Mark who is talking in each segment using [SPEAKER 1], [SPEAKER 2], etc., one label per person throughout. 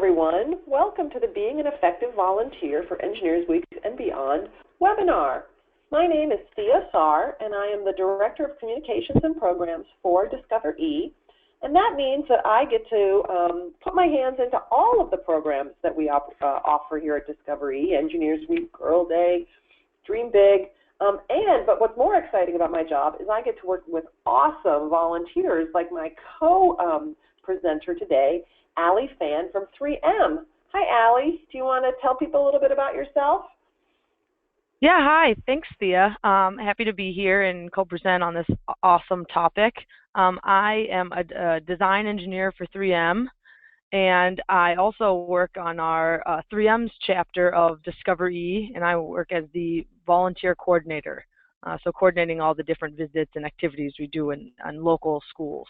[SPEAKER 1] everyone. Welcome to the Being an Effective Volunteer for Engineers Week and Beyond webinar. My name is Thea Sahr, and I am the Director of Communications and Programs for DiscoverE. And that means that I get to put my hands into all of the programs that we offer here at DiscoverE, Engineers Week, Girl Day, Dream Big. But what's more exciting about my job is I get to work with awesome volunteers like my co-presenter today, Allie Fan from 3M. Hi, Allie. Do you want to tell people a little bit about yourself?
[SPEAKER 2] Yeah, hi. Thanks, Thea. Happy to be here and co-present on this awesome topic. I am a design engineer for 3M, and I also work on our 3M's chapter of DiscoverE, and I work as the volunteer coordinator, so coordinating all the different visits and activities we do in local schools.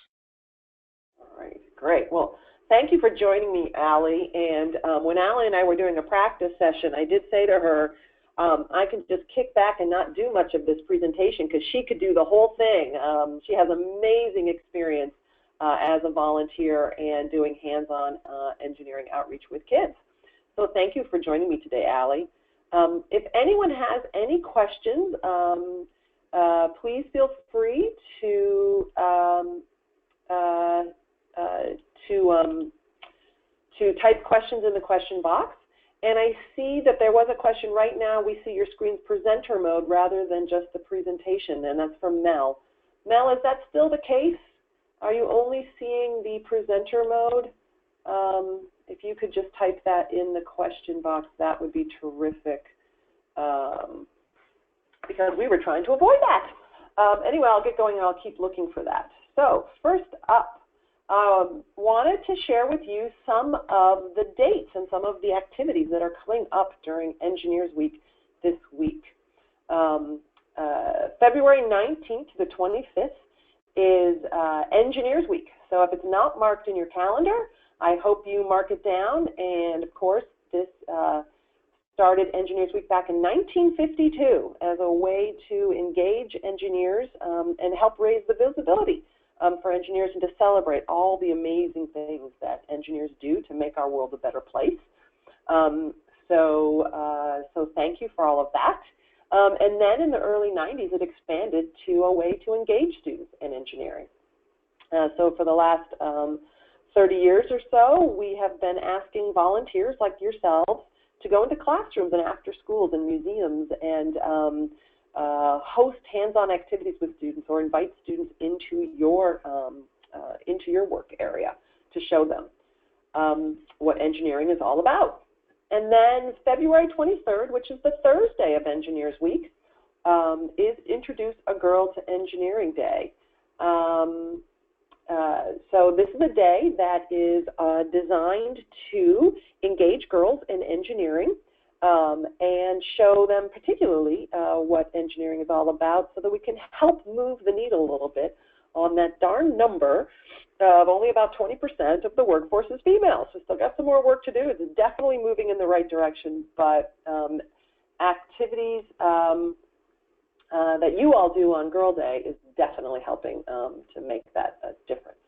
[SPEAKER 1] All right, great. Well, thank you for joining me, Allie. And when Allie and I were doing a practice session, I did say to her, I can just kick back and not do much of this presentation because she could do the whole thing. She has amazing experience as a volunteer and doing hands-on engineering outreach with kids. So thank you for joining me today, Allie. If anyone has any questions, please feel free to type questions in the question box. And I see that there was a question right now. We see your screen's presenter mode rather than just the presentation, and that's from Mel. Mel, is that still the case? Are you only seeing the presenter mode? If you could just type that in the question box, that would be terrific, because we were trying to avoid that. Anyway, I'll get going and I'll keep looking for that. So first up, wanted to share with you some of the dates and some of the activities that are coming up during Engineers Week this week. February 19th to the 25th is Engineers Week. So if it's not marked in your calendar, I hope you mark it down. And of course, this started Engineers Week back in 1952 as a way to engage engineers and help raise the visibility for engineers and to celebrate all the amazing things that engineers do to make our world a better place. So thank you for all of that. And then in the early 90s, it expanded to a way to engage students in engineering. So for the last 30 years or so, we have been asking volunteers like yourselves to go into classrooms and after schools and museums and host hands-on activities with students or invite students into your work area to show them what engineering is all about. And then February 23rd, which is the Thursday of Engineers Week, is Introduce a Girl to Engineering Day. So this is a day that is designed to engage girls in engineering and show them particularly what engineering is all about so that we can help move the needle a little bit on that darn number of only about 20% of the workforce is female. So still got some more work to do. It's definitely moving in the right direction, but activities that you all do on Girl Day is definitely helping to make that a difference.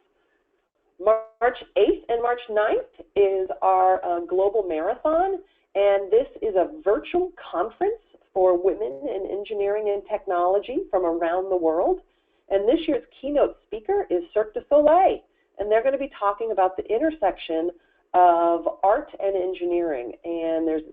[SPEAKER 1] March 8th and March 9th is our Global Marathon, and this is a virtual conference for women in engineering and technology from around the world. And this year's keynote speaker is Cirque du Soleil, and they're going to be talking about the intersection of art and engineering. And there's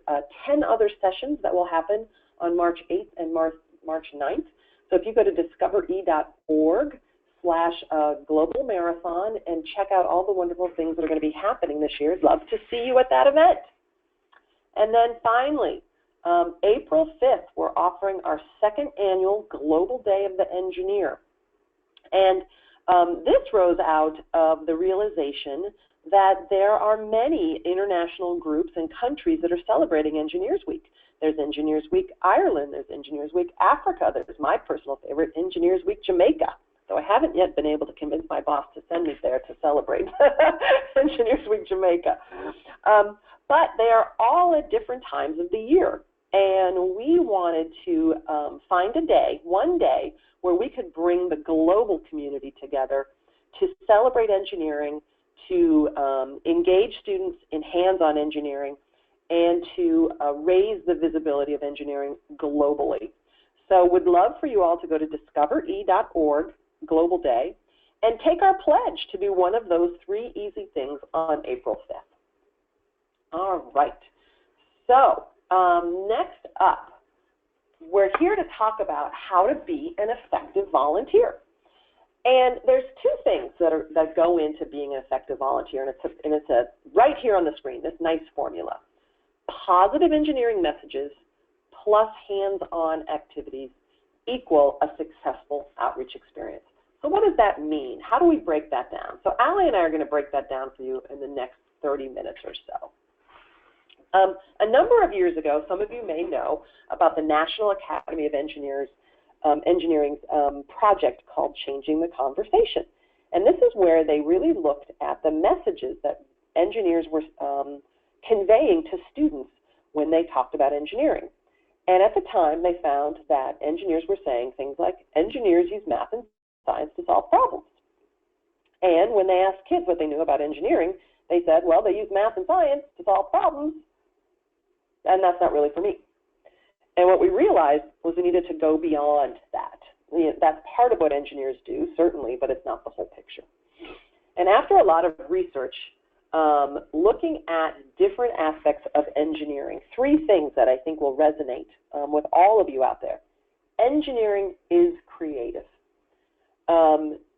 [SPEAKER 1] 10 other sessions that will happen on March 8th and March 9th. So if you go to discoverE.org/global marathon and check out all the wonderful things that are going to be happening this year, I'd love to see you at that event. And then finally, April 5th, we're offering our second annual Global Day of the Engineer. And this rose out of the realization that there are many international groups and countries that are celebrating Engineers Week. There's Engineers Week Ireland, there's Engineers Week Africa, there's my personal favorite, Engineers Week Jamaica. So I haven't yet been able to convince my boss to send me there to celebrate Engineers Week Jamaica. But they are all at different times of the year. And we wanted to find a day, one day, where we could bring the global community together to celebrate engineering, to engage students in hands-on engineering and to raise the visibility of engineering globally. So would love for you all to go to discovere.org, Global Day, and take our pledge to do one of those 3 easy things on April 5th. All right. So next up, we're here to talk about how to be an effective volunteer. And there's 2 things that go into being an effective volunteer, and it's right here on the screen, this nice formula. Positive engineering messages plus hands-on activities equal a successful outreach experience. So what does that mean? How do we break that down? So Allie and I are going to break that down for you in the next 30 minutes or so. A number of years ago, some of you may know about the National Academy of Engineering's project called Changing the Conversation. And this is where they really looked at the messages that engineers were conveying to students when they talked about engineering. And at the time, they found that engineers were saying things like, engineers use math and science to solve problems. And when they asked kids what they knew about engineering, they said, well, they use math and science to solve problems, and that's not really for me. And what we realized was we needed to go beyond that. That's part of what engineers do, certainly, but it's not the whole picture. And after a lot of research, looking at different aspects of engineering, 3 things that I think will resonate with all of you out there. Engineering is creative.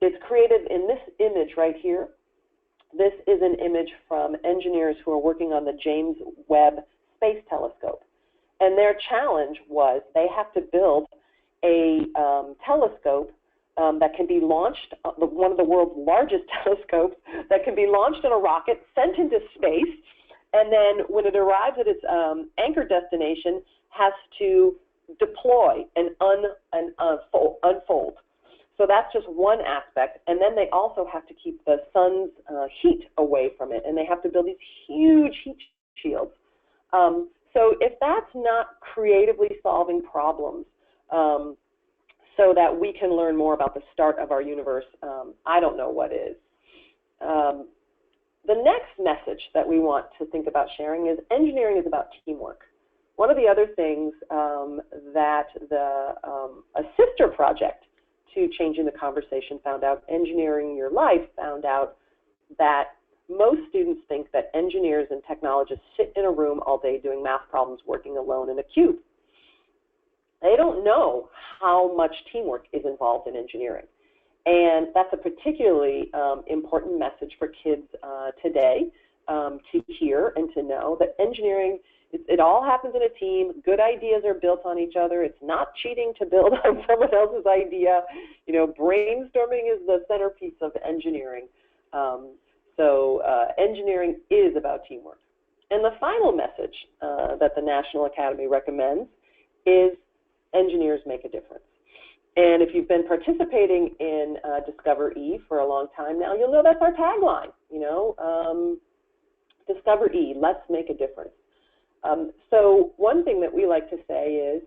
[SPEAKER 1] It's creative in this image right here. This is an image from engineers who are working on the James Webb Space Telescope. And their challenge was they have to build a telescope that can be launched, one of the world's largest telescopes, that can be launched in a rocket, sent into space, and then when it arrives at its anchor destination, has to deploy and unfold. So that's just one aspect. And then they also have to keep the sun's heat away from it, and they have to build these huge heat shields. So if that's not creatively solving problems so that we can learn more about the start of our universe, I don't know what is. The next message that we want to think about sharing is engineering is about teamwork. One of the other things that a sister project to Changing the Conversation found out, Engineering Your Life, found out that most students think that engineers and technologists sit in a room all day doing math problems, working alone in a cube. They don't know how much teamwork is involved in engineering. And that's a particularly important message for kids today to hear and to know that engineering, it all happens in a team. Good ideas are built on each other. It's not cheating to build on someone else's idea. You know, brainstorming is the centerpiece of engineering. So engineering is about teamwork. And the final message that the National Academy recommends is engineers make a difference. And if you've been participating in DiscoverE for a long time now, you'll know that's our tagline, you know, DiscoverE, let's make a difference. So one thing that we like to say is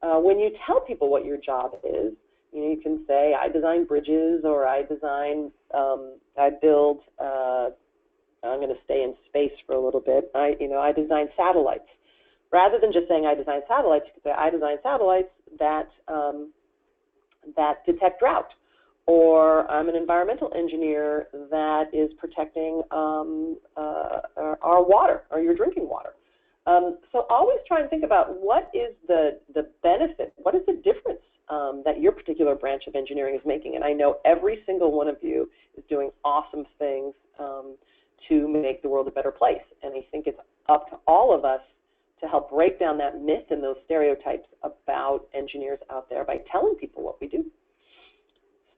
[SPEAKER 1] when you tell people what your job is, you know, you can say, I design bridges, or I design, I build, I'm going to stay in space for a little bit, I design satellites. Rather than just saying I design satellites, you could say I design satellites that detect drought, or I'm an environmental engineer that is protecting our water, or your drinking water. So always try and think about what is the benefit, what is the difference that your particular branch of engineering is making. And I know every single one of you is doing awesome things to make the world a better place. And I think it's up to all of us to help break down that myth and those stereotypes about engineers out there by telling people what we do.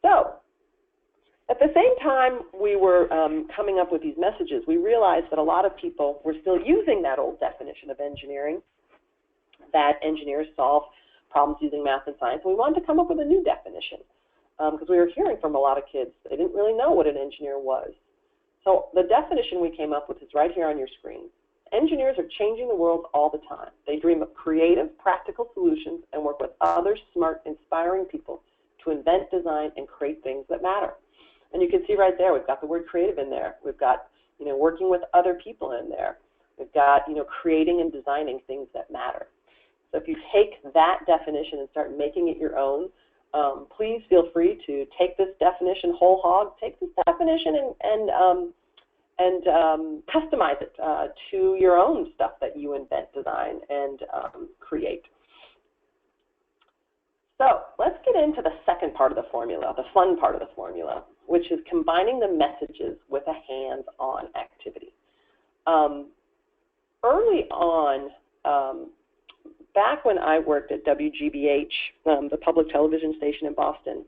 [SPEAKER 1] So at the same time we were coming up with these messages, we realized that a lot of people were still using that old definition of engineering, that engineers solve problems using math and science. We wanted to come up with a new definition because we were hearing from a lot of kids they didn't really know what an engineer was. So the definition we came up with is right here on your screen. Engineers are changing the world all the time. They dream of creative, practical solutions and work with other smart, inspiring people to invent, design, and create things that matter. And you can see right there, we've got the word creative in there. We've got working with other people in there. We've got, creating and designing things that matter. So if you take that definition and start making it your own, please feel free to take this definition whole hog, take this definition and customize it to your own stuff that you invent, design, and create. So let's get into the second part of the formula, the fun part of the formula, which is combining the messages with a hands-on activity. Early on, back when I worked at WGBH, the public television station in Boston,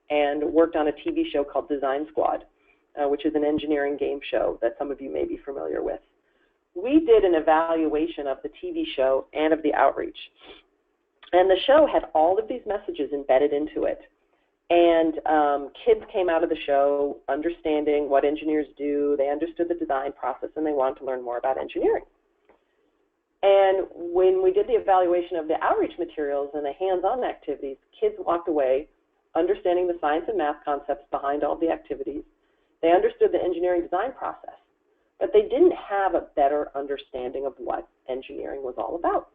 [SPEAKER 1] and worked on a TV show called Design Squad, which is an engineering game show that some of you may be familiar with, we did an evaluation of the TV show and of the outreach. And the show had all of these messages embedded into it. And kids came out of the show understanding what engineers do, they understood the design process, and they wanted to learn more about engineering. And when we did the evaluation of the outreach materials and the hands-on activities, kids walked away understanding the science and math concepts behind all the activities. They understood the engineering design process, but they didn't have a better understanding of what engineering was all about.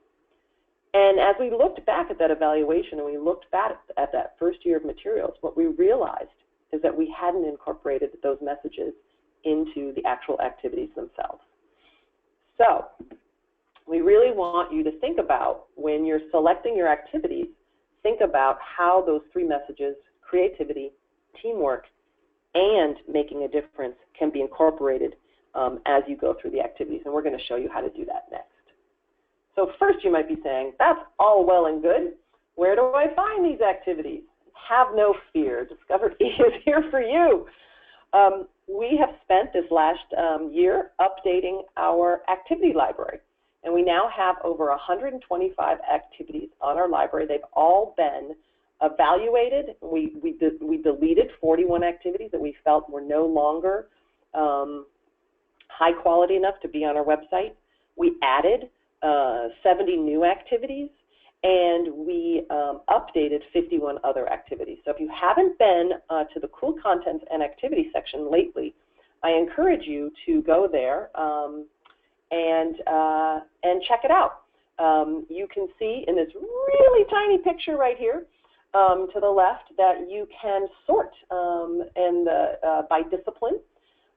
[SPEAKER 1] And as we looked back at that evaluation and we looked back at that first year of materials, what we realized is that we hadn't incorporated those messages into the actual activities themselves. So we really want you to think about, when you're selecting your activities, think about how those three messages, creativity, teamwork, and making a difference, can be incorporated as you go through the activities. And we're going to show you how to do that next. So first you might be saying, that's all well and good. Where do I find these activities? Have no fear. DiscoverE is here for you. We have spent this last year updating our activity library. And we now have over 125 activities on our library. They've all been evaluated. We deleted 41 activities that we felt were no longer high quality enough to be on our website. We added 70 new activities, and we updated 51 other activities. So if you haven't been to the cool content and activity section lately, I encourage you to go there and check it out. You can see in this really tiny picture right here to the left that you can sort by discipline.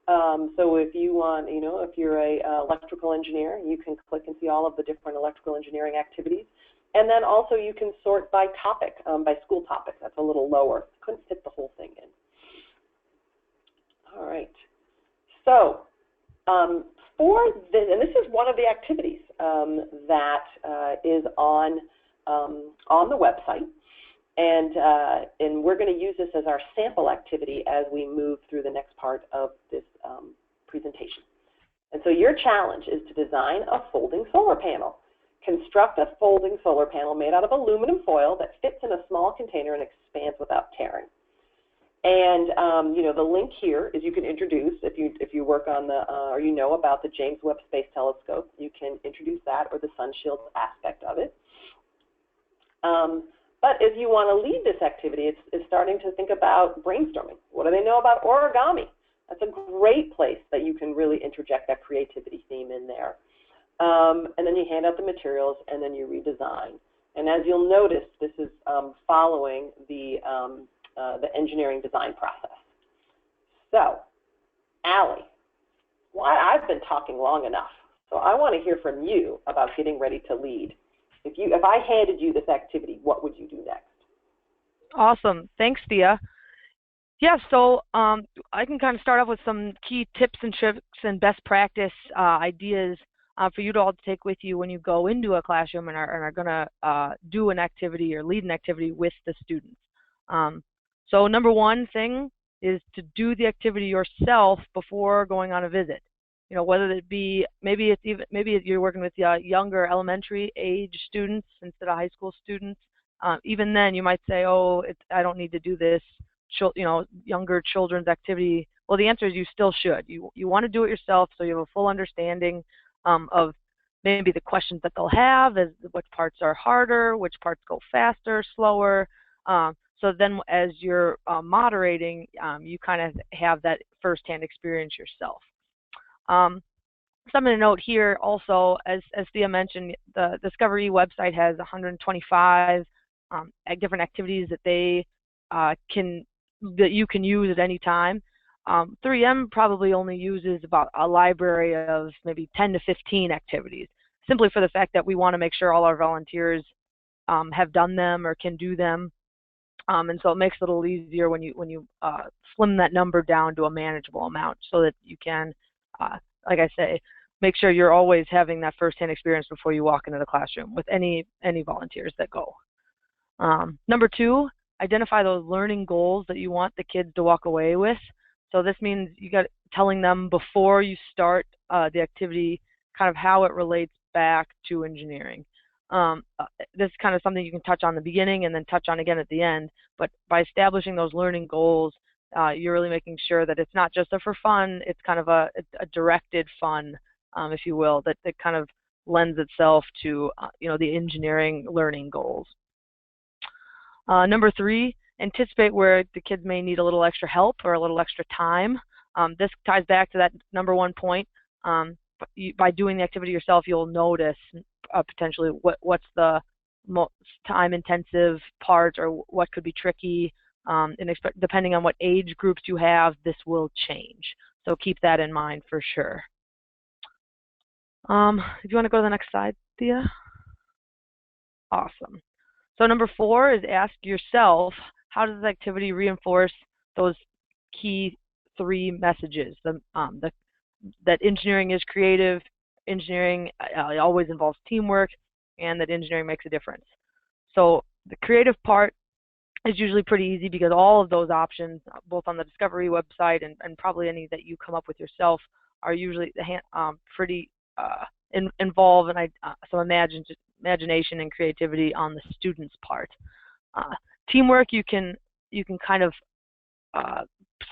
[SPEAKER 1] So if you want, if you're a electrical engineer, you can click and see all of the different electrical engineering activities. And then also you can sort by topic, by school topic. That's a little lower. Couldn't fit the whole thing in. All right. So for this, and this is one of the activities that is on the website. And we're going to use this as our sample activity as we move through the next part of this presentation. And so your challenge is to design a folding solar panel. Construct a folding solar panel made out of aluminum foil that fits in a small container and expands without tearing. And the link here is you can introduce, if you work on the or you know about the James Webb Space Telescope, you can introduce that or the sun shield aspect of it. But if you want to lead this activity, it's starting to think about brainstorming. What do they know about origami? That's a great place that you can really interject that creativity theme in there. And then you hand out the materials, and then you redesign. And as you'll notice, this is following the engineering design process. So, Allie, I've been talking long enough, so I want to hear from you about getting ready to lead. If I handed you this activity, what would you do next?
[SPEAKER 2] Awesome. Thanks, Thea. Yeah, so I can kind of start off with some key tips and tricks and best practice ideas for you to all take with you when you go into a classroom and are going to do an activity or lead an activity with the students. So number one thing is to do the activity yourself before going on a visit. Whether it be, maybe you're working with younger elementary age students instead of high school students. Even then, you might say, "Oh, I don't need to do this, younger children's activity." Well, the answer is you still should. You want to do it yourself so you have a full understanding of maybe the questions that they'll have, as which parts are harder, which parts go faster, slower. So then, as you're moderating, you kind of have that firsthand experience yourself. Something to note here also, as Thea mentioned, the DiscoverE website has 125 different activities that you can use at any time. 3M probably only uses about a library of maybe 10 to 15 activities, simply for the fact that we want to make sure all our volunteers have done them or can do them. And so it makes it a little easier when you slim that number down to a manageable amount, so that you can, like I say, make sure you're always having that first-hand experience before you walk into the classroom with any volunteers that go. Number 2, identify those learning goals that you want the kids to walk away with. So this means you got telling them before you start the activity kind of how it relates back to engineering. This is kind of something you can touch on the beginning and then touch on again at the end, but by establishing those learning goals, you're really making sure that it's not just a for fun, it's kind of a directed fun, if you will, that kind of lends itself to the engineering learning goals. Number 3, anticipate where the kids may need a little extra help or a little extra time. This ties back to that number 1 point. By doing the activity yourself, you'll notice potentially what's the most time-intensive part or what could be tricky. And depending on what age groups you have, this will change. So keep that in mind for sure. If you want to go to the next slide, Thea. Awesome. So number 4 is ask yourself, how does this activity reinforce those key 3 messages? That engineering is creative, engineering always involves teamwork, and that engineering makes a difference. So the creative part is usually pretty easy because all of those options, both on the DiscoverE website and probably any that you come up with yourself, are usually pretty involved in some imagination and creativity on the student's part. Teamwork you can kind of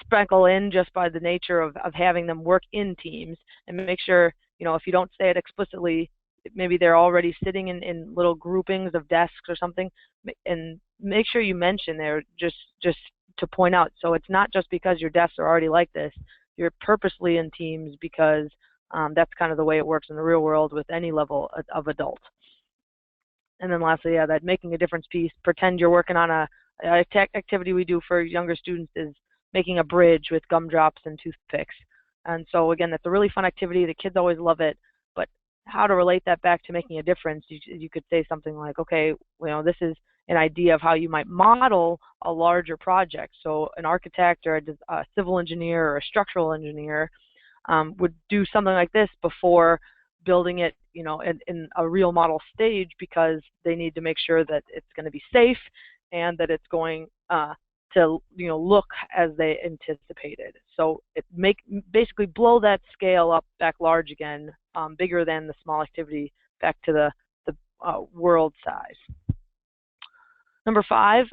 [SPEAKER 2] sprinkle in just by the nature of having them work in teams, and make sure, if you don't say it explicitly, maybe they're already sitting in little groupings of desks or something, and make sure you mention there just to point out. So it's not just because your desks are already like this, you're purposely in teams because that's kind of the way it works in the real world with any level of adult. And then lastly, that making a difference piece, pretend you're working on a activity we do for younger students is making a bridge with gumdrops and toothpicks. And so again, that's a really fun activity. The kids always love it, but how to relate that back to making a difference, you could say something like, okay, this is an idea of how you might model a larger project. So an architect or a civil engineer or a structural engineer would do something like this before building it, in a real model stage, because they need to make sure that it's going to be safe and that it's going to look as they anticipated. So basically blow that scale up back large again, bigger than the small activity, back to the world size. Number 5,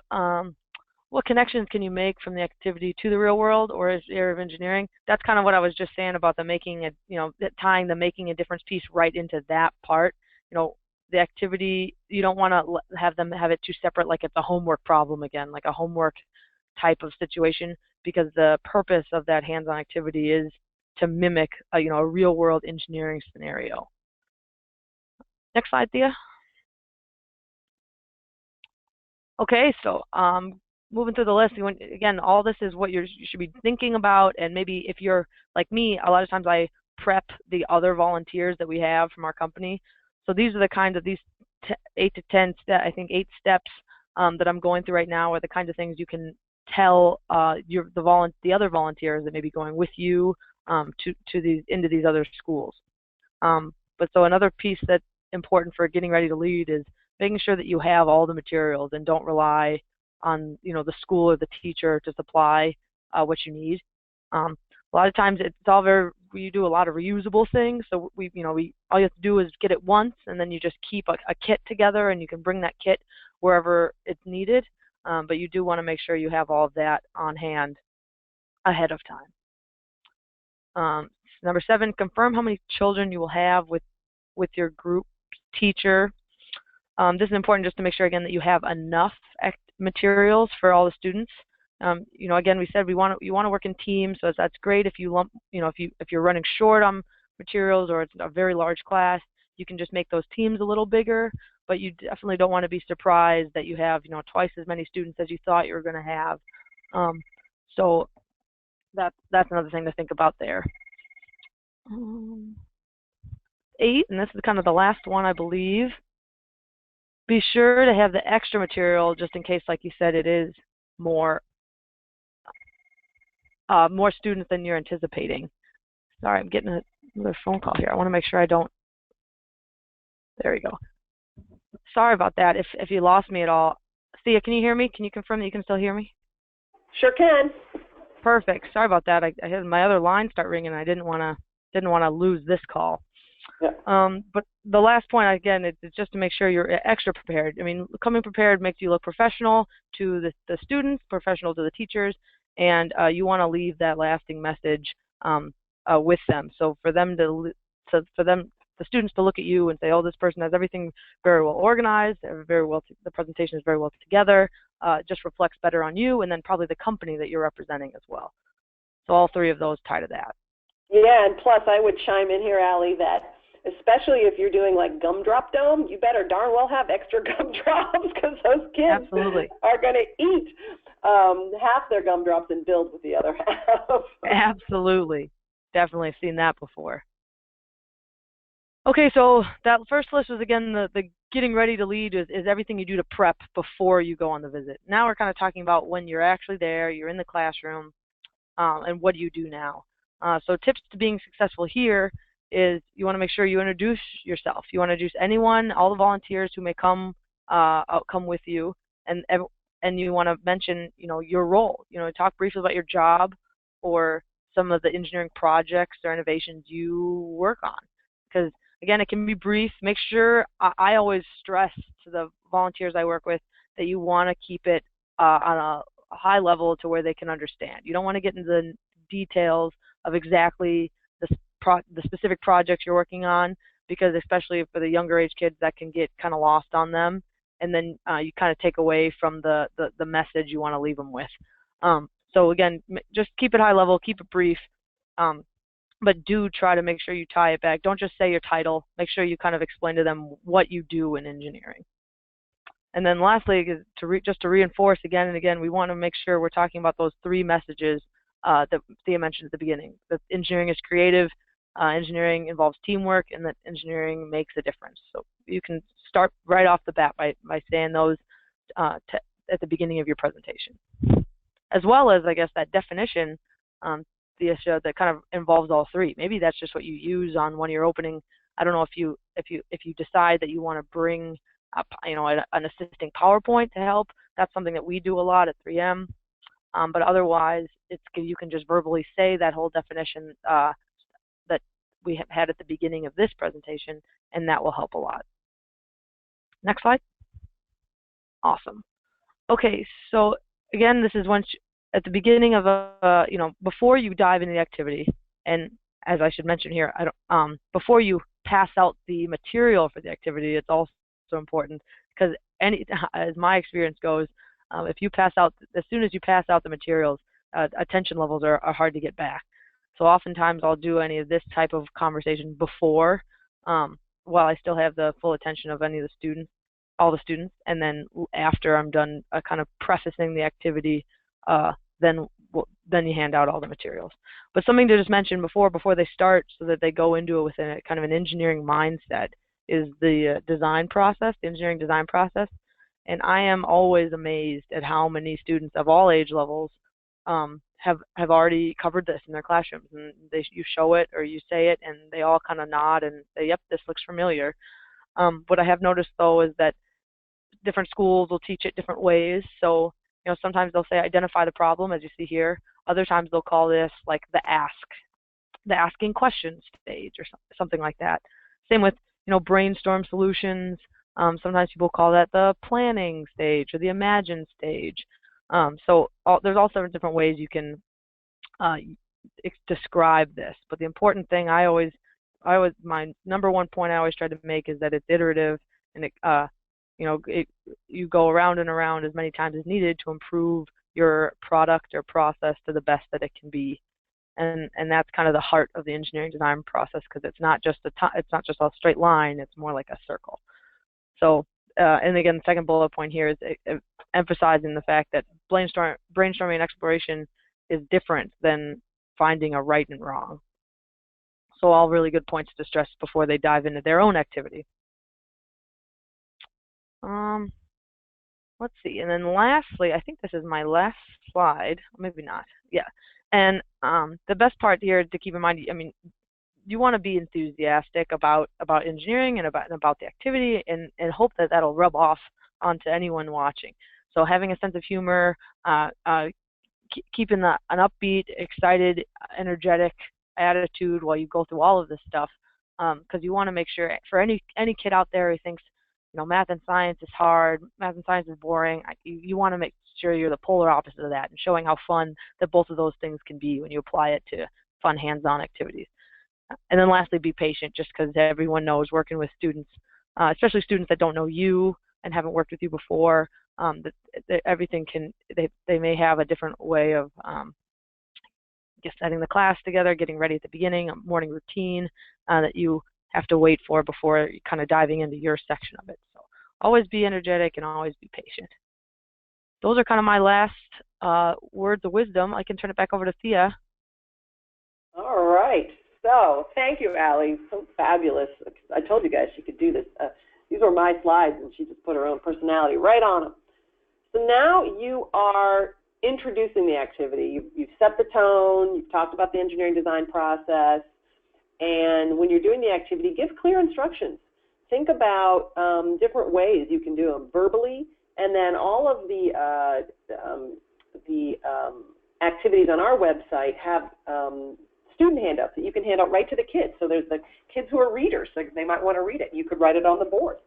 [SPEAKER 2] what connections can you make from the activity to the real world or area of engineering? That's kind of what I was just saying about tying the making a difference piece right into that part. The activity, you don't want to have them have it too separate, like it's a homework problem again, like a homework type of situation, because the purpose of that hands-on activity is to mimic a real-world engineering scenario. Next slide, Thea. Okay, so moving through the list, again, all this is what you should be thinking about, and maybe if you're like me, a lot of times I prep the other volunteers that we have from our company. So these are the kinds of 8 to 10 steps, I think 8 steps that I'm going through right now, are the kinds of things you can tell the other volunteers that may be going with you into these other schools. But so another piece that's important for getting ready to lead is making sure that you have all the materials and don't rely on the school or the teacher to supply what you need. A lot of times we do a lot of reusable things, so all you have to do is get it once, and then you just keep a kit together, and you can bring that kit wherever it's needed. But you do want to make sure you have all of that on hand ahead of time. Number 7, confirm how many children you will have with your group teacher. This is important just to make sure, again, that you have enough materials for all the students. Again, we said you want to work in teams, so that's great. If you lump, if you're running short on materials or it's a very large class, you can just make those teams a little bigger. But you definitely don't want to be surprised that you have twice as many students as you thought you were going to have. So that's another thing to think about there. 8, and this is kind of the last one, I believe. Be sure to have the extra material just in case, like you said, it is more students than you're anticipating. Sorry, I'm getting another phone call here. I want to make sure I don't. There we go. Sorry about that. If you lost me at all, Thea, can you hear me? Can you confirm that you can still hear me?
[SPEAKER 1] Sure can.
[SPEAKER 2] Perfect. Sorry about that. I had my other line start ringing, and I didn't want to lose this call.
[SPEAKER 1] Yeah.
[SPEAKER 2] But the last point, again, it's just to make sure you're extra prepared. I mean, coming prepared makes you look professional to the students, professional to the teachers, and you want to leave that lasting message with them. So for the students to look at you and say, oh, this person has everything very well organized, the presentation is very well together, just reflects better on you, and then probably the company that you're representing as well. So all three of those tie to that.
[SPEAKER 1] Yeah, and plus I would chime in here, Allie, that especially if you're doing like gumdrop dome, you better darn well have extra gumdrops because those kids
[SPEAKER 2] Absolutely
[SPEAKER 1] are going to eat half their gumdrops and build with the other half.
[SPEAKER 2] Absolutely. Definitely seen that before. Okay, so that first list was, again, the getting ready to lead is everything you do to prep before you go on the visit. Now we're kind of talking about when you're actually there, you're in the classroom, and what do you do now. So tips to being successful here is you want to make sure you introduce yourself. You want to introduce anyone, all the volunteers who may come with you, and you want to mention your role. Talk briefly about your job or some of the engineering projects or innovations you work on. Because again, it can be brief. Make sure I always stress to the volunteers I work with that you want to keep it on a high level to where they can understand. You don't want to get into the details of exactly the specific projects you're working on, because especially for the younger age kids, that can get kind of lost on them, and then you kind of take away from the message you want to leave them with. So again, just keep it high level, keep it brief, but do try to make sure you tie it back. Don't just say your title. Make sure you kind of explain to them what you do in engineering. And then lastly, just to reinforce again and again, we want to make sure we're talking about those three messages that Thea mentioned at the beginning. That engineering is creative, engineering involves teamwork, and that engineering makes a difference. So you can start right off the bat by saying those at the beginning of your presentation. As well as, I guess, that definition, the issue that kind of involves all three. Maybe that's just what you use on one of your opening. I don't know if you decide that you want to bring up, an assisting PowerPoint to help. That's something that we do a lot at 3M. But otherwise, you can just verbally say that whole definition that we have had at the beginning of this presentation, and that will help a lot. Next slide. Awesome. Okay, so again, this is at the beginning of before you dive into the activity, and as I should mention here, before you pass out the material for the activity, it's also important because as my experience goes, if you pass out, as soon as you pass out the materials, attention levels are hard to get back. So oftentimes I'll do any of this type of conversation before, while I still have the full attention of all the students, and then after I'm done kind of prefacing the activity, then you hand out all the materials. But something to just mention before they start, so that they go into it with a kind of an engineering mindset, is the design process, the engineering design process. And I am always amazed at how many students of all age levels have already covered this in their classrooms. And you show it or you say it, and they all kind of nod and say, yep, this looks familiar. What I have noticed, though, is that different schools will teach it different ways. So sometimes they'll say identify the problem, as you see here. Other times they'll call this like the asking questions stage or something like that. Same with brainstorm solutions. Sometimes people call that the planning stage or the imagine stage. There's all sorts of different ways you can describe this. But the important thing my number one point I always try to make is that it's iterative, and you go around and around as many times as needed to improve your product or process to the best that it can be. And that's kind of the heart of the engineering design process, because it's not just a straight line, it's more like a circle. So and again, the second bullet point here is emphasizing the fact that brainstorming and exploration is different than finding a right and wrong. So all really good points to stress before they dive into their own activity. Let's see, and then lastly, I think this is my last slide, maybe not, yeah. And the best part here to keep in mind, I mean, you want to be enthusiastic about engineering and about the activity, and hope that that'll rub off onto anyone watching. So having a sense of humor, keeping an upbeat, excited, energetic attitude while you go through all of this stuff, because you want to make sure for any kid out there who thinks, you know, math and science is hard, math and science is boring, you want to make sure you're the polar opposite of that, and showing how fun that both of those things can be when you apply it to fun hands-on activities. And then lastly, be patient, just because everyone knows working with students, especially students that don't know you and haven't worked with you before, that everything they may have a different way of just setting the class together, getting ready at the beginning, a morning routine that you have to wait for before kind of diving into your section of it. So always be energetic and always be patient. Those are kind of my last words of wisdom. I can turn it back over to Thea.
[SPEAKER 1] All right. So thank you, Allie. So fabulous. I told you guys she could do this. These were my slides, and she just put her own personality right on them. So now you are introducing the activity. You've set the tone. You've talked about the engineering design process. And when you're doing the activity, give clear instructions. Think about different ways you can do them verbally, and then all of the activities on our website have student handouts that you can hand out right to the kids. So there's the kids who are readers, so they might want to read it. You could write it on the board.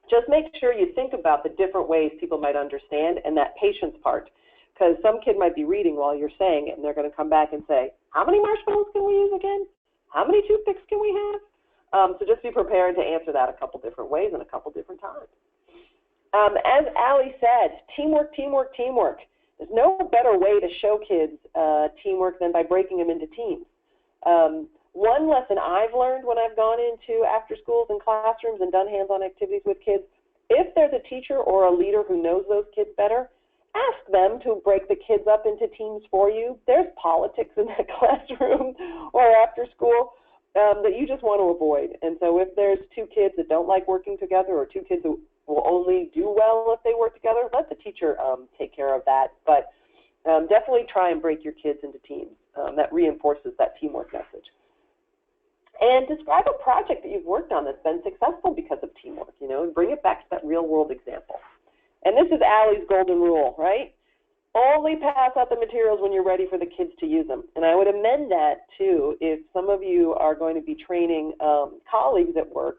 [SPEAKER 1] Just make sure you think about the different ways people might understand, and that patience part, because some kid might be reading while you're saying it, and they're going to come back and say, how many marshmallows can we use again? How many toothpicks can we have? So just be prepared to answer that a couple different ways and a couple different times. As Allie said, teamwork, teamwork, teamwork. There's no better way to show kids teamwork than by breaking them into teams. One lesson I've learned when I've gone into after schools and classrooms and done hands-on activities with kids, if there's a teacher or a leader who knows those kids better, ask them to break the kids up into teams for you. There's politics in that classroom or after school that you just want to avoid. And so if there's two kids that don't like working together, or two kids who will only do well if they work together, let the teacher take care of that. But definitely try and break your kids into teams. That reinforces that teamwork message. And describe a project that you've worked on that's been successful because of teamwork, you know, and bring it back to that real world example. And this is Allie's golden rule, right? Only pass out the materials when you're ready for the kids to use them. And I would amend that too if some of you are going to be training colleagues at work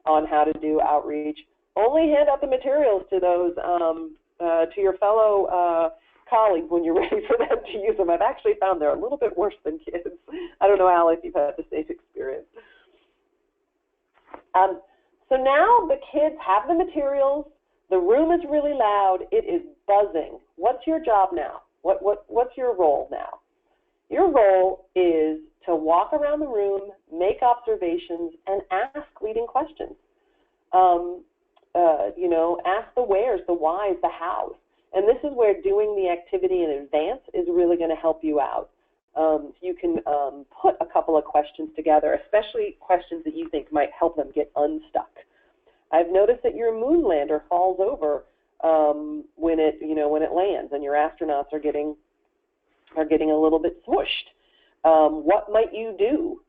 [SPEAKER 1] on how to do outreach. Only hand out the materials to those, to your fellow colleagues when you're ready for them to use them. I've actually found they're a little bit worse than kids. I don't know, Allie, if you've had the same experience. So now the kids have the materials. The room is really loud. It is buzzing. What's your job now? What's your role now? Your role is to walk around the room, make observations, and ask leading questions. You know, ask the wheres, the whys, the hows. And this is where doing the activity in advance is really going to help you out. You can put a couple of questions together, especially questions that you think might help them get unstuck. I've noticed that your moon lander falls over when it lands, and your astronauts are getting a little bit smooshed. What might you do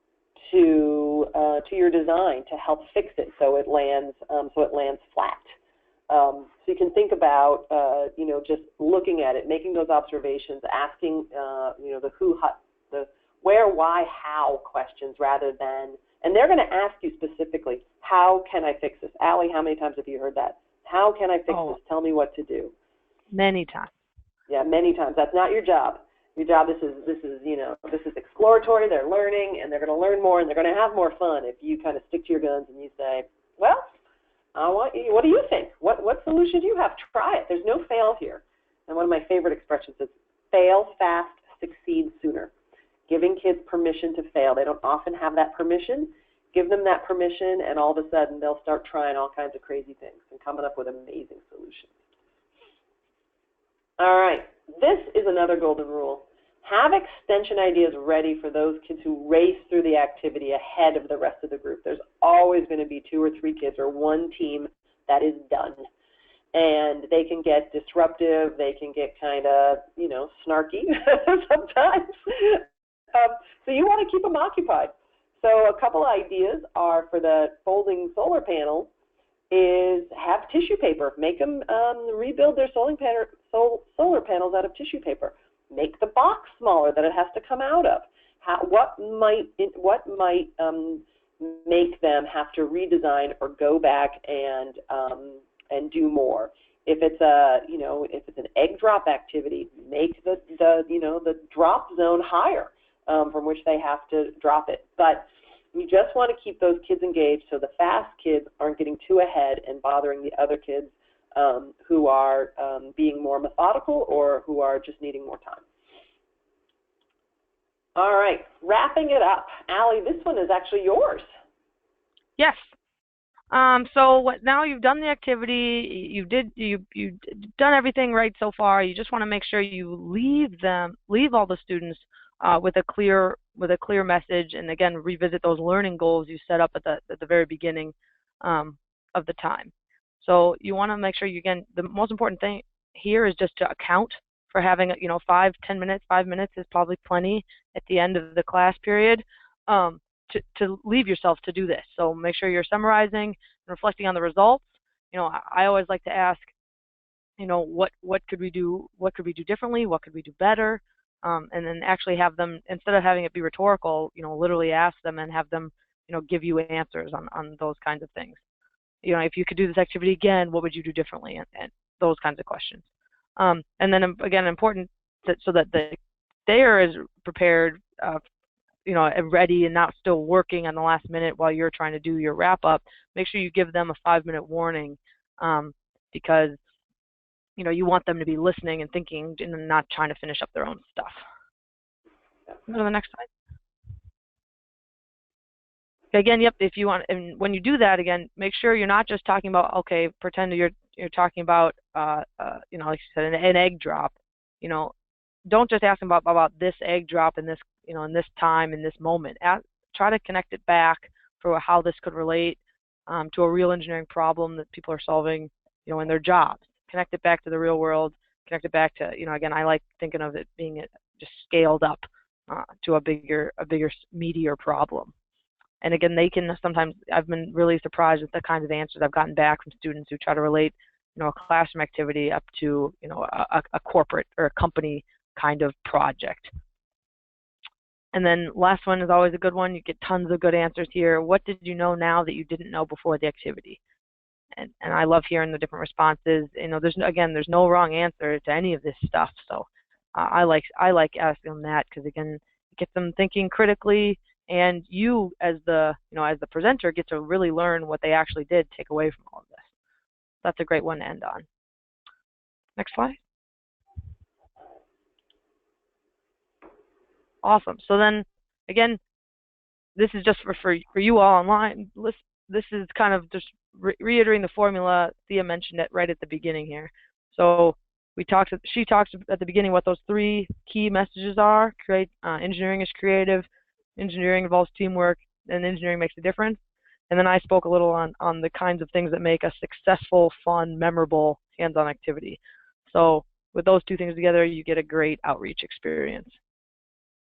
[SPEAKER 1] to your design to help fix it so it lands flat? So you can think about just looking at it, making those observations, asking the who, the where, why, how questions rather than. And they're going to ask you specifically, how can I fix this? Allie, how many times have you heard that? How can I fix this? Tell me what to do.
[SPEAKER 2] Many times.
[SPEAKER 1] Yeah, many times. That's not your job. Your job, this is exploratory. They're learning, and they're going to learn more, and they're going to have more fun if you kind of stick to your guns and you say, well, what do you think? What solution do you have? Try it. There's no fail here. And one of my favorite expressions is fail fast, succeed sooner. Giving kids permission to fail. They don't often have that permission. Give them that permission, and all of a sudden they'll start trying all kinds of crazy things and coming up with amazing solutions. All right, this is another golden rule. Have extension ideas ready for those kids who race through the activity ahead of the rest of the group. There's always going to be 2 or 3 kids or one team that is done. And they can get disruptive, they can get kind of, snarky sometimes. So you want to keep them occupied. So a couple ideas are for the folding solar panels is have tissue paper. Make them rebuild their solar panels out of tissue paper. Make the box smaller that it has to come out of. What might make them have to redesign or go back and do more? If it's an egg drop activity, make the drop zone higher from which they have to drop it. But you just want to keep those kids engaged so the fast kids aren't getting too ahead and bothering the other kids who are being more methodical or who are just needing more time. All right, wrapping it up. Allie, this one is actually yours.
[SPEAKER 2] Yes. So now you've done the activity, you've done everything right so far. You just want to make sure you leave all the students with a clear message, and again revisit those learning goals you set up at the very beginning of the time. So you want to make sure the most important thing here is just to account for having 5-10 minutes. 5 minutes is probably plenty at the end of the class period. To leave yourself to do this. So make sure you're summarizing and reflecting on the results. I always like to ask, what could we do? What could we do differently? What could we do better? And then actually have them, instead of having it be rhetorical, literally ask them and have them, give you answers on those kinds of things. If you could do this activity again, what would you do differently? And those kinds of questions. And then again, important so that the stayer is prepared, ready and not still working on the last minute while you're trying to do your wrap up. Make sure you give them a 5-minute warning because you want them to be listening and thinking and not trying to finish up their own stuff. Go to the next slide. Again, yep, if you want, and when you do that, again, make sure you're not just talking about, okay, pretend you're talking about, like you said, an egg drop. Don't just ask them about this egg drop in this, in this time, in this moment. Try to connect it back for how this could relate to a real engineering problem that people are solving, in their jobs. Connect it back to the real world. Connect it back to, again, I like thinking of it being just scaled up to a bigger, meatier problem. And again, they can sometimes, I've been really surprised with the kinds of answers I've gotten back from students who try to relate, a classroom activity up to, a corporate or a company kind of project. And then last one is always a good one. You get tons of good answers here. What did you know now that you didn't know before the activity? And I love hearing the different responses. There's no wrong answer to any of this stuff. So I like asking them that because again, it gets them thinking critically, and you as the presenter get to really learn what they actually did take away from all of this. That's a great one to end on. Next slide. Awesome. So then, again, this is just for you all online. This is kind of just reiterating the formula. Thea mentioned it right at the beginning here. So she talks at the beginning what those 3 key messages are. Engineering is creative, engineering involves teamwork, and engineering makes a difference. And then I spoke a little on the kinds of things that make a successful, fun, memorable hands-on activity. So with those 2 things together, you get a great outreach experience.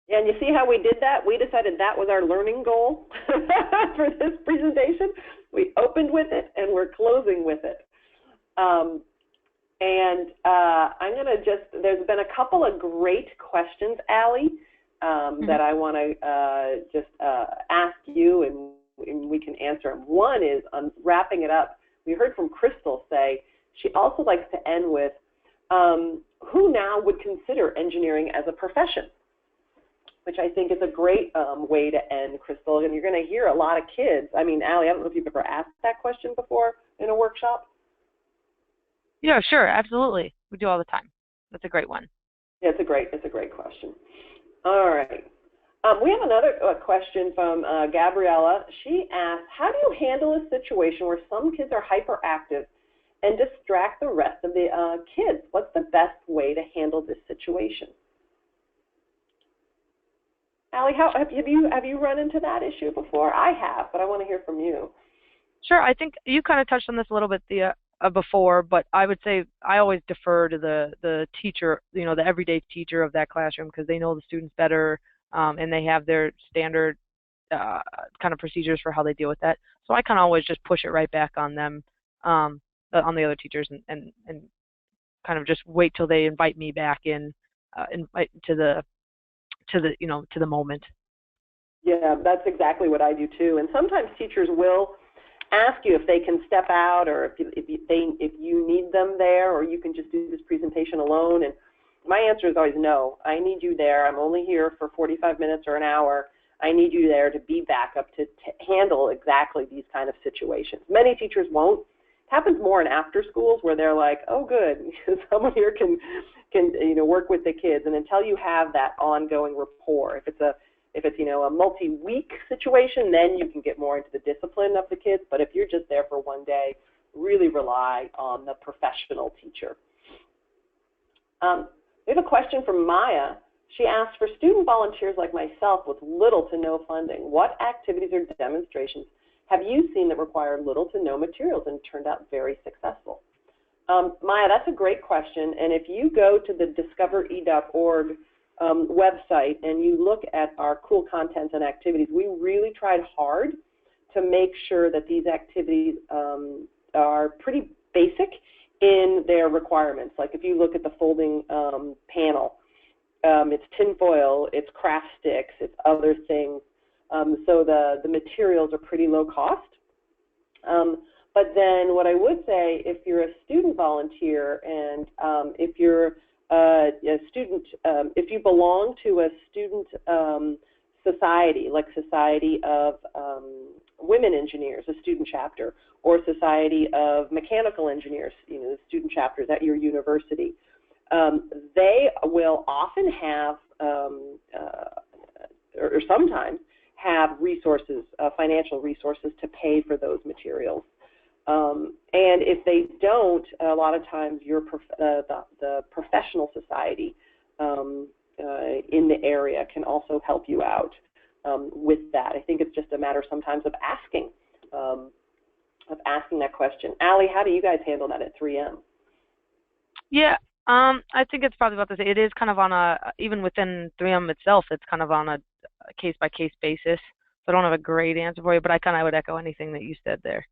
[SPEAKER 1] Yeah, and you see how we did that? We decided that was our learning goal for this presentation. We opened with it, and we're closing with it. I'm going to there's been a couple of great questions, Allie, that I want to ask you, and we can answer them. One is, on wrapping it up, we heard from Crystal say she also likes to end with, who now would consider engineering as a profession? Which I think is a great way to end, Crystal. And you're going to hear a lot of kids. I mean, Allie, I don't know if you've ever asked that question before in a workshop.
[SPEAKER 2] Yeah, sure, absolutely. We do all the time. That's a great one.
[SPEAKER 1] Yeah, it's a great question. All right. We have another question from Gabriella. She asked, how do you handle a situation where some kids are hyperactive and distract the rest of the kids? What's the best way to handle this situation? Allie, have you run into that issue before? I have, but I want to hear from you.
[SPEAKER 2] Sure. I think you kind of touched on this a little bit, Thea, before, but I would say I always defer to the teacher, the everyday teacher of that classroom, because they know the students better, and they have their standard kind of procedures for how they deal with that. So I kind of always just push it right back on them, on the other teachers, and kind of just wait till they invite me back in, invite to the moment.
[SPEAKER 1] Yeah, that's exactly what I do too. And sometimes teachers will ask you if they can step out, or if you need them there, or you can just do this presentation alone. And my answer is always no. I need you there. I'm only here for 45 minutes or an hour. I need you there to be backup to handle exactly these kind of situations. Many teachers won't. It happens more in after schools where they're like, oh, good, someone here can work with the kids. And until you have that ongoing rapport, if it's a multi-week situation, then you can get more into the discipline of the kids. But if you're just there for one day, really rely on the professional teacher. We have a question from Maya. She asked, for student volunteers like myself with little to no funding, what activities or demonstrations have you seen that require little to no materials and turned out very successful? Maya, that's a great question. And if you go to the DiscoverE.org website and you look at our cool content and activities, we really tried hard to make sure that these activities are pretty basic in their requirements. Like if you look at the folding panel, it's tinfoil, it's craft sticks, it's other things. So the materials are pretty low cost. But then what I would say, if you're a student volunteer and if you're a student, if you belong to a student society, like Society of Women Engineers, a student chapter, or Society of Mechanical Engineers, the student chapters at your university, they will often have, or sometimes have resources, financial resources to pay for those materials. And if they don't, a lot of times the professional society in the area can also help you out with that. I think it's just a matter sometimes of asking that question. Allie, how do you guys handle that at 3M?
[SPEAKER 2] Yeah, I think it's probably about the same. It is kind of on even within 3M itself, it's kind of on a case-by-case basis. So I don't have a great answer for you, but I would echo anything that you said there.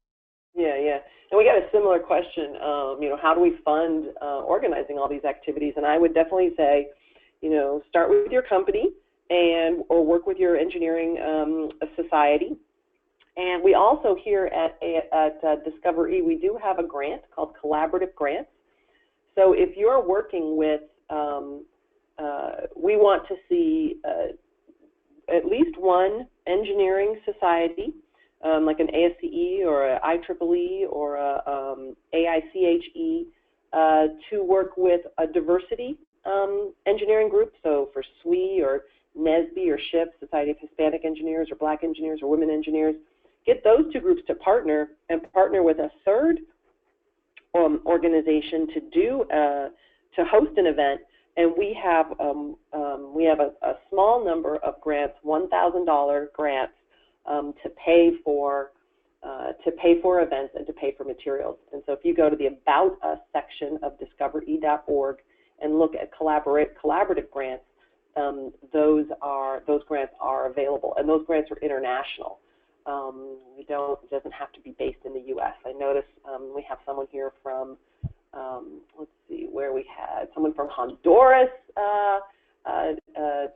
[SPEAKER 2] Yeah.
[SPEAKER 1] And we got a similar question, how do we fund organizing all these activities? And I would definitely say, start with your company or work with your engineering society. And we also here at DiscoverE, we do have a grant called Collaborative Grants. So if you're working with, we want to see at least one engineering society, like an ASCE or a IEEE or a AICHE, to work with a diversity engineering group. So for SWE or NSBE or SHIP, Society of Hispanic Engineers or Black Engineers or Women Engineers, get those two groups to partner with a third organization to host an event. And we have a small number of grants, $1,000 grants, to pay for events and to pay for materials. And so if you go to the About Us section of DiscoverE.org and look at collaborative grants, those grants are available, and those grants are international. It doesn't have to be based in the U.S. I notice we have someone here from, let's see, where we had someone from Honduras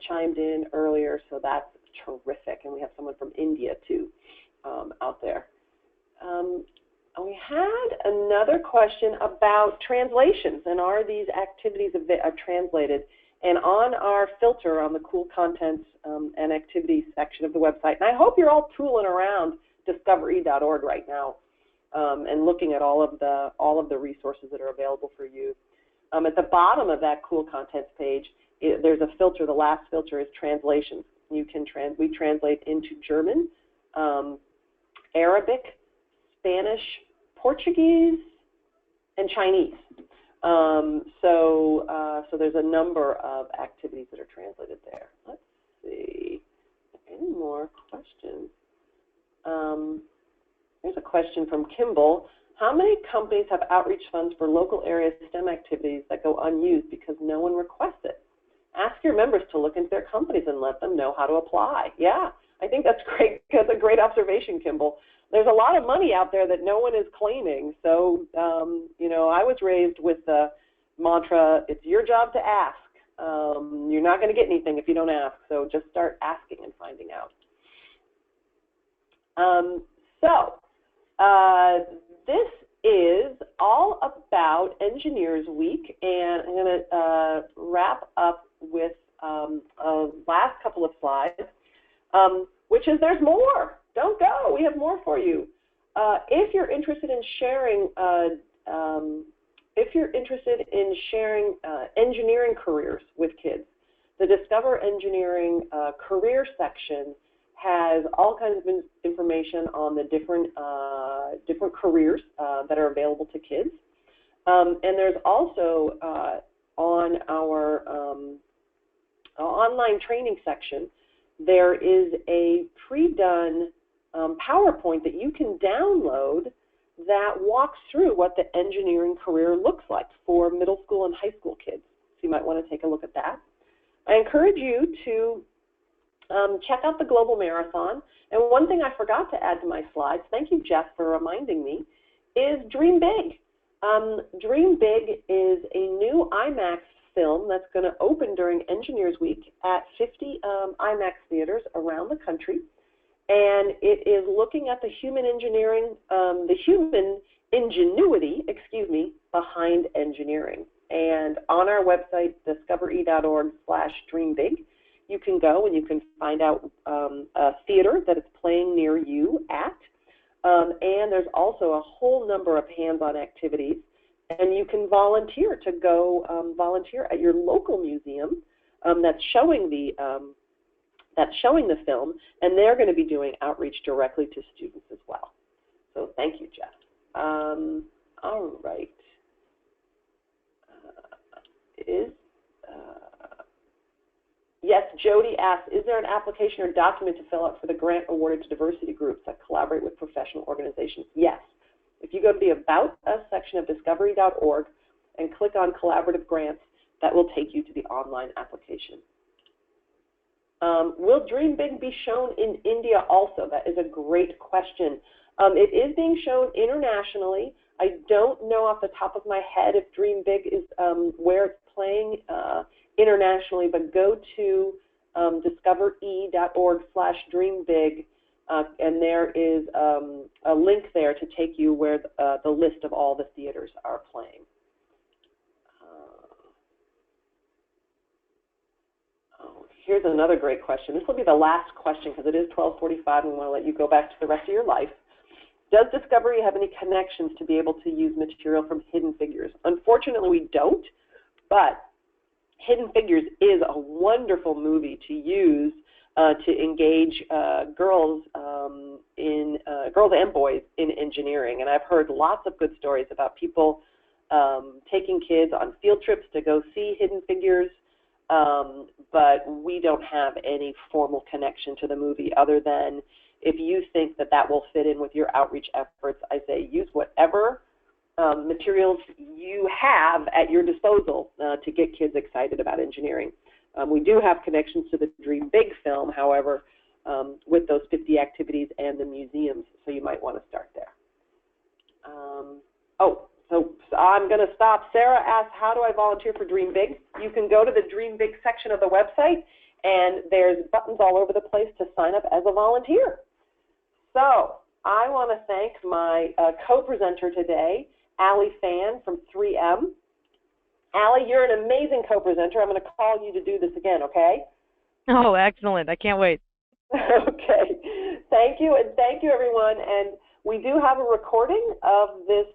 [SPEAKER 1] chimed in earlier, so that's terrific. And we have someone from India too out there. We had another question about translations, and are these activities translated? And on our filter on the cool contents and activities section of the website, and I hope you're all tooling around DiscoverE.org right now and looking at all of the resources that are available for you. At the bottom of that cool contents page, there's a filter. The last filter is translations. We translate into German, Arabic, Spanish, Portuguese, and Chinese. So there's a number of activities that are translated there. Let's see. Any more questions? Here's a question from Kimball. How many companies have outreach funds for local area STEM activities that go unused because no one requests it? Ask your members to look into their companies and let them know how to apply. Yeah, I think that's great. That's a great observation, Kimball. There's a lot of money out there that no one is claiming. So, I was raised with the mantra, it's your job to ask. You're not going to get anything if you don't ask. So just start asking and finding out. This is all about Engineers Week, and I'm going to wrap up with a last couple of slides, which is there's more. Don't go. We have more for you. If you're interested in sharing, engineering careers with kids, the Discover Engineering career section has all kinds of information on the different careers that are available to kids. And there's also on our online training section, there is a pre-done PowerPoint that you can download that walks through what the engineering career looks like for middle school and high school kids. So you might want to take a look at that. I encourage you to check out the Global Marathon. And one thing I forgot to add to my slides, thank you, Jeff, for reminding me, is Dream Big. Dream Big is a new IMAX film that's going to open during Engineers Week at 50 IMAX theaters around the country. And it is looking at the human ingenuity, behind engineering. And on our website, discovere.org/dreambig, you can go and you can find out a theater that it's playing near you at. And there's also a whole number of hands-on activities. And you can volunteer to go volunteer at your local museum that's showing the film, and they're going to be doing outreach directly to students as well. So thank you, Jeff. All right. Yes, Jody asked, is there an application or document to fill out for the grant awarded to diversity groups that collaborate with professional organizations? Yes. If you go to the About Us section of discovery.org and click on Collaborative Grants, that will take you to the online application. Will Dream Big be shown in India also? That is a great question. It is being shown internationally. I don't know off the top of my head if Dream Big is where it's playing internationally, but go to discovere.org/dreambig, and there is a link there to take you where the list of all the theaters are playing. Here's another great question. This will be the last question because it is 12:45 and we want to let you go back to the rest of your life. Does Discovery have any connections to be able to use material from Hidden Figures? Unfortunately, we don't, but Hidden Figures is a wonderful movie to use to engage girls and boys in engineering. And I've heard lots of good stories about people taking kids on field trips to go see Hidden Figures. But we don't have any formal connection to the movie other than if you think that that will fit in with your outreach efforts, I say use whatever materials you have at your disposal to get kids excited about engineering. We do have connections to the Dream Big film, however, with those 50 activities and the museums, so you might want to start there. So I'm going to stop. Sarah asked, how do I volunteer for Dream Big? You can go to the Dream Big section of the website, and there's buttons all over the place to sign up as a volunteer. So I want to thank my co-presenter today, Allie Fan from 3M. Allie, you're an amazing co-presenter. I'm going to call you to do this again, okay?
[SPEAKER 2] Oh, excellent. I can't wait.
[SPEAKER 1] Okay. Thank you, and thank you, everyone. And we do have a recording of this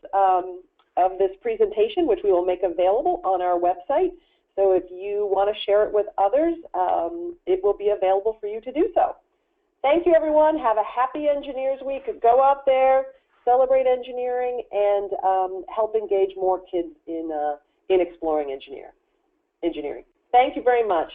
[SPEAKER 1] of this presentation, which we will make available on our website. So if you want to share it with others, it will be available for you to do so. Thank you, everyone. Have a happy Engineers Week. Go out there, celebrate engineering, and help engage more kids in exploring engineering. Thank you very much.